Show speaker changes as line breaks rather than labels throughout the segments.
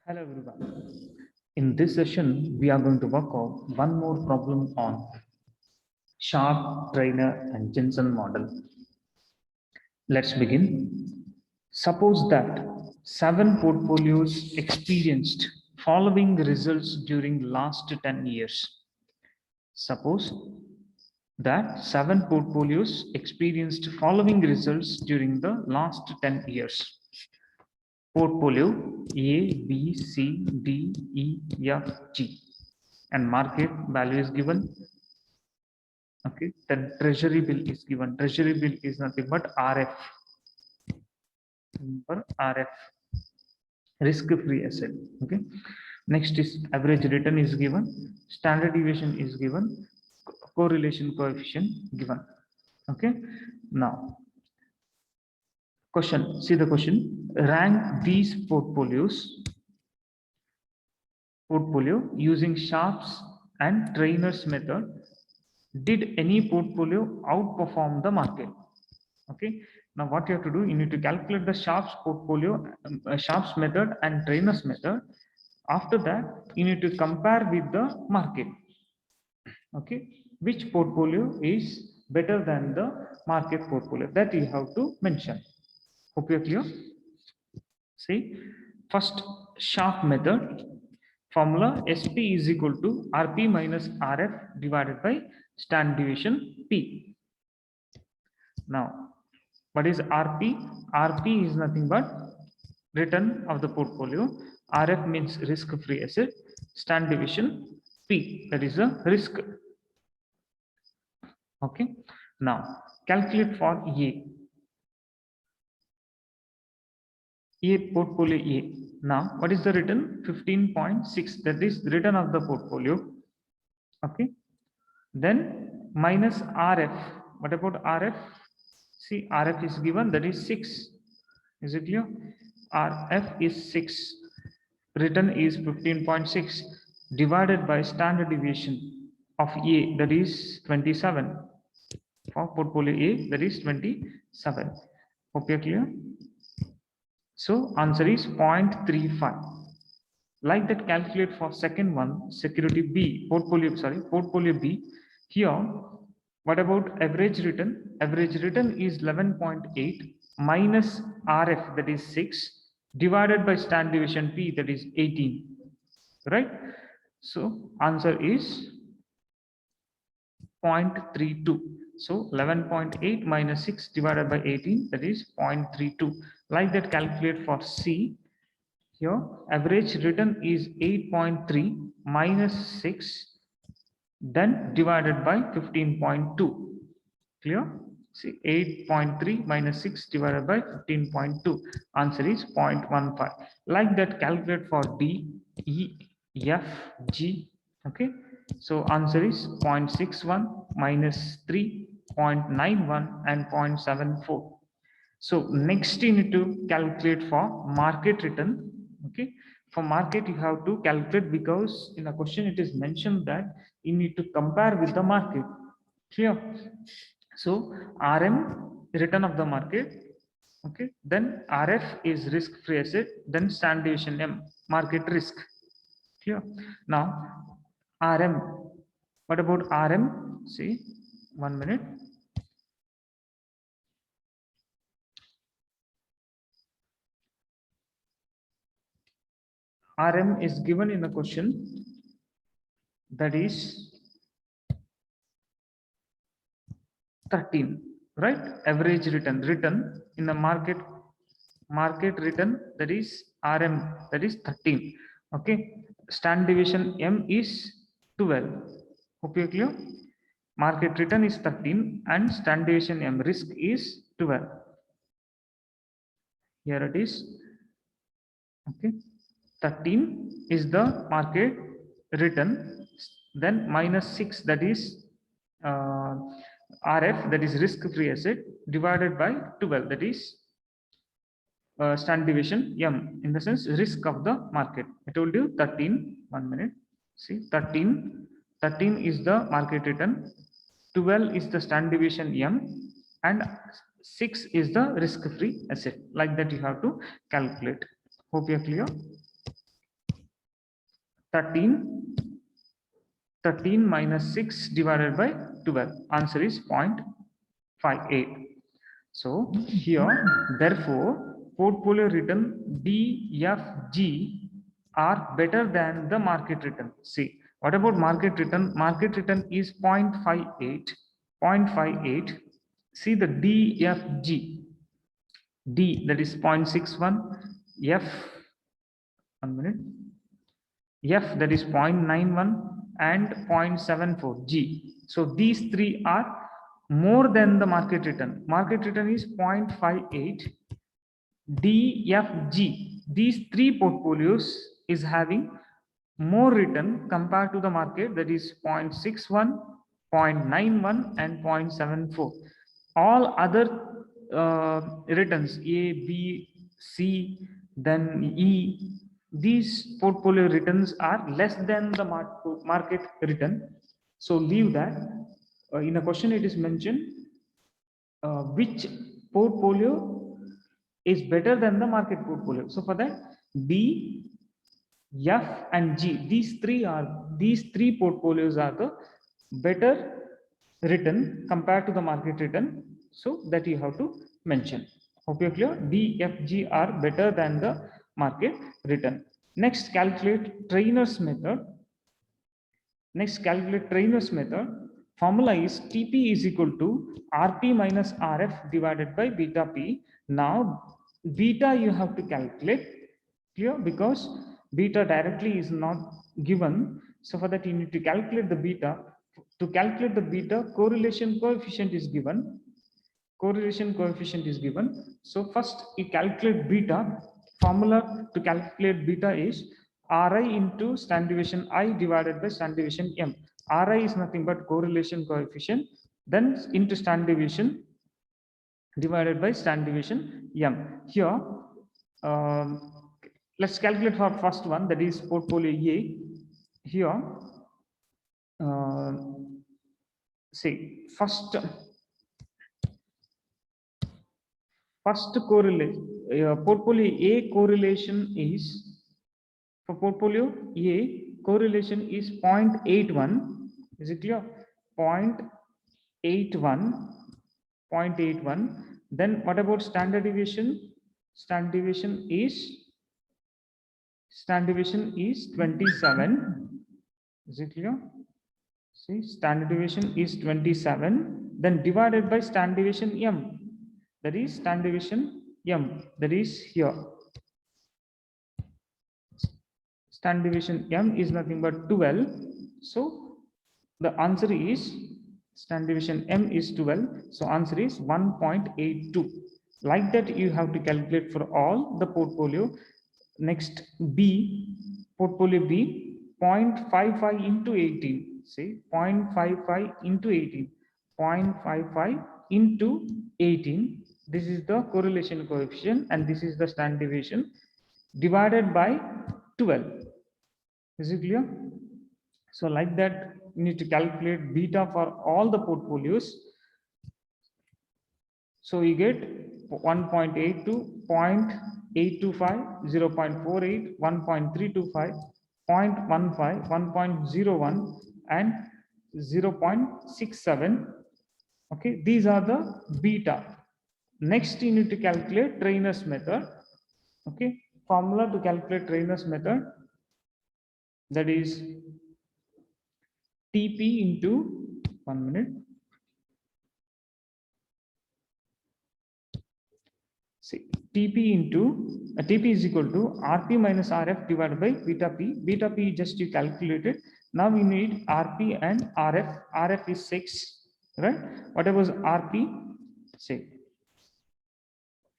Hello everyone. In this session, we are going to work out one more problem on Sharp, Trainer and Jensen model. Let's begin. Suppose that 7 portfolios experienced following results during last 10 years. Suppose that 7 portfolios experienced following results during the last 10 years. Portfolio A, B, C, D, E, F, G, and market value is given. Okay, then treasury bill is given. Treasury bill is nothing but RF. Remember RF, risk-free asset. Okay. Next is average return is given. Standard deviation is given. Correlation coefficient given. Okay. Now, question. See the question. Rank these portfolio using Sharpe's and Trainer's method. Did any portfolio outperform the market? Okay. Now what you have to do, you need to calculate the Sharpe's portfolio, Sharpe's method and Trainer's method. After that, you need to compare with the market. Okay. Which portfolio is better than the market portfolio? That you have to mention. Hope you're clear. See, first Sharpe method. Formula SP is equal to RP minus RF divided by standard deviation P. Now, what is RP? RP is nothing but return of the portfolio. RF means risk-free asset. Standard deviation P, that is the risk. Okay. Now, calculate for A. A portfolio A. Now, what is the return? 15.6. That is the return of the portfolio. Okay. Then minus RF. What about RF? See, RF is given, that is 6. Is it clear? RF is 6. Return is 15.6 divided by standard deviation of A, that is 27. For portfolio A, that is 27. Hope you're clear. So answer is 0.35. Like that, calculate for second one, security B, portfolio B. Here, what about average return? Average return is 11.8 minus RF, that is 6, divided by standard deviation P, that is 18. Right? So answer is 0.32. So 11.8 minus 6 divided by 18, that is 0.32. Like that, calculate for C. Here, average return is 8.3 minus 6, then divided by 15.2. Clear? See, 8.3 minus 6 divided by 15.2. Answer is 0.15. Like that, calculate for D, E, F, G. Okay. So answer is 0.61 minus 3, 0.91 and 0.74. So next you need to calculate for market return. Okay. For market, you have to calculate because in a question it is mentioned that you need to compare with the market. Clear? So RM, return of the market. Okay. Then RF is risk-free asset. Then standard deviation M, market risk. Clear? Now RM. What about RM? See, 1 minute. RM is given in the question, that is 13, right? Average return in the market return, that is RM, that is 13. Okay. Standard deviation M is 12. Hope you're clear. Market return is 13 and standard deviation M, risk, is 12. Here it is. Okay. 13 is the market return, then minus 6, that is RF, that is risk-free asset, divided by 12, that is standard deviation M, in the sense risk of the market. I told you 13, 1 minute. See, 13 is the market return, 12 is the standard deviation M, and 6 is the risk-free asset. Like that you have to calculate. Hope you are clear. 13 minus 6 divided by 12. Answer is 0.58. So here, therefore, portfolio return B, F, G are better than the market return. See, what about market return? Market return is 0.58. 0.58. See the D, F, G. D, that is 0.61. F, 1 minute. F, that is 0.91 and 0.74 G. So these three are more than the market return. Market return is 0.58. D, F, G. These three portfolios is having more return compared to the market, that is 0.61, 0.91 and 0.74. All other returns A, B, C, then E, these portfolio returns are less than the market return. So leave that. In a question it is mentioned which portfolio is better than the market portfolio. So for that, B, F and G, these three portfolios are the better return compared to the market return. So that you have to mention. Hope you're clear. D, F, G are better than the market return. Next, calculate Trainer's method. Formula is TP is equal to RP minus RF divided by beta P. Now, beta you have to calculate. Clear? Because beta directly is not given. So for that, you need to calculate the beta. To calculate the beta, correlation coefficient is given. So first you calculate beta. Formula to calculate beta is Ri into standard deviation I divided by standard deviation M. Ri is nothing but correlation coefficient, then into standard deviation divided by standard deviation M. Here, let's calculate for first one, that is portfolio A. Here, see first correlation, portfolio A correlation is, for portfolio A correlation is 0.81. Is it clear? 0.81. Then what about standard deviation? Standard deviation is 27. Is it clear? See, standard deviation is 27. Then divided by standard deviation M. That is standard deviation M. That is here. Standard deviation M is nothing but 12. So the answer is standard deviation M is 12. So answer is 1.82. Like that, you have to calculate for all the portfolio. Next, B, portfolio B, 0.55 into 18. See, 0.55 into 18. 0.55 into 18. This is the correlation coefficient and this is the standard deviation divided by 12. Is it clear? So like that, you need to calculate beta for all the portfolios. So you get 1.82, 0.825, 0.48, 1.325, 0.15, 1.01 and 0.67. Okay, these are the beta. Next, you need to calculate Trainer's method. Okay, formula to calculate Trainer's method, that is TP into 1 minute. See, TP is equal to RP minus RF divided by beta P. Beta P just you calculated. Now we need RP and RF. RF is 6, right? Whatever is RP, say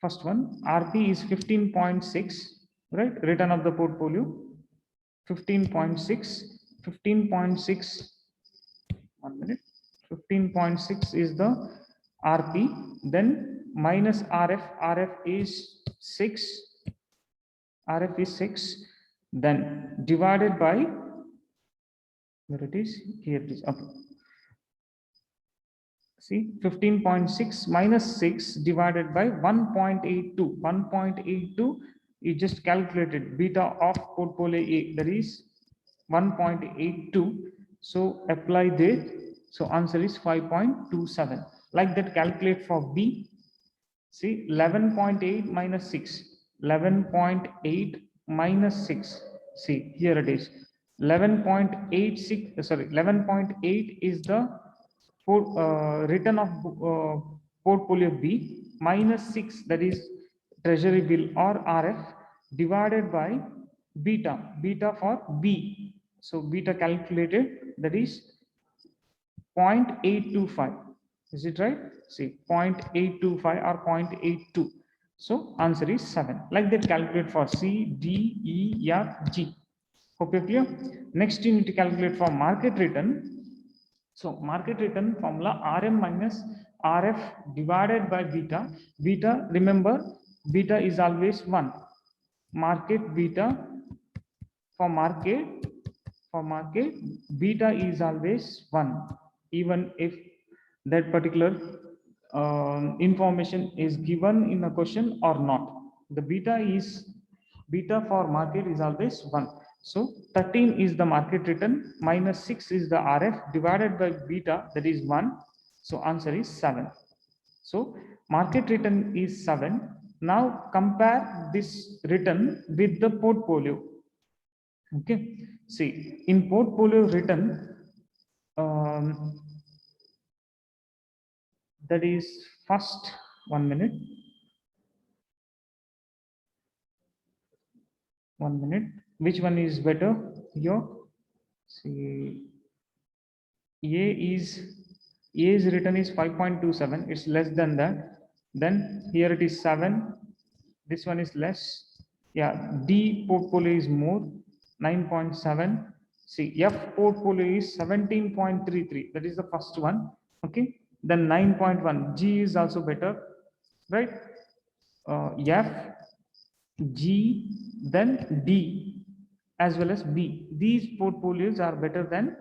first one, RP is 15.6, right? Return of the portfolio 15.6. 15.6, 1 minute. 15.6 is the RP. Then minus RF. RF is 6. RF is 6. Then divided by, where it is? Here it is. Okay. See, 15.6 minus 6 divided by 1.82. 1.82, you just calculated beta of portfolio A, that is 1.82. So apply there. So answer is 5.27. Like that, calculate for B. See, 11.8 minus 6. 11.8 minus 6. See, here it is. 11.86, sorry, 11.8 is the return of portfolio B, minus 6, that is treasury bill or RF, divided by beta for B. So beta calculated, that is 0.825. Is it right? See, 0.825 or 0.82. So answer is 7. Like that, calculate for C, D, E, F, G. Hope you're clear. Next, you need to calculate for market return. So market return formula, RM minus RF divided by beta. Beta, remember, beta is always 1. Market beta for market beta is always 1, even if that particular information is given in a question or not. The beta for market is always 1. So 13 is the market return, minus 6 is the RF divided by beta, that is 1. So answer is 7. So market return is 7. Now compare this return with the portfolio. Okay, see, in portfolio return, that is first, 1 minute. 1 minute. Which one is better here? See, A's return is 5.27. It's less than that. Then here it is 7. This one is less. Yeah, D portfolio is more, 9.7. See, F portfolio is 17.33. That is the first one. Okay. Then 9.1. G is also better, right? F, G, then D, as well as B. These portfolios are better than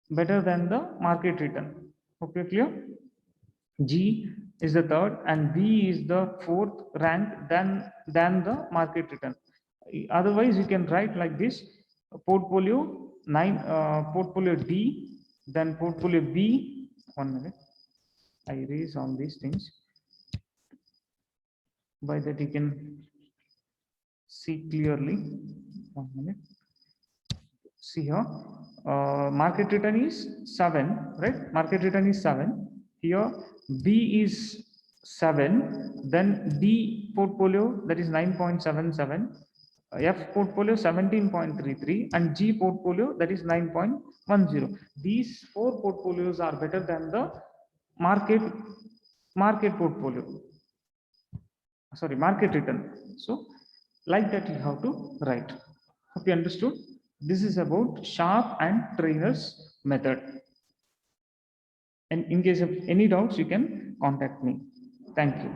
the market return. Hope you're clear. G is the third and B is the fourth rank than the market return. Otherwise, you can write like this: portfolio 9, portfolio D, then portfolio B. 1 minute. I erase all these things. By that you can see clearly. 1 minute. See here, market return is 7, right? Market return is 7. Here B is 7, then D portfolio, that is 9.77, F portfolio 17.33, and G portfolio, that is 9.10. These four portfolios are better than the market portfolio. Sorry, market return. So like that you have to write. Hope you understood. This is about Sharpe and Trainer's method. And in case of any doubts, you can contact me. Thank you.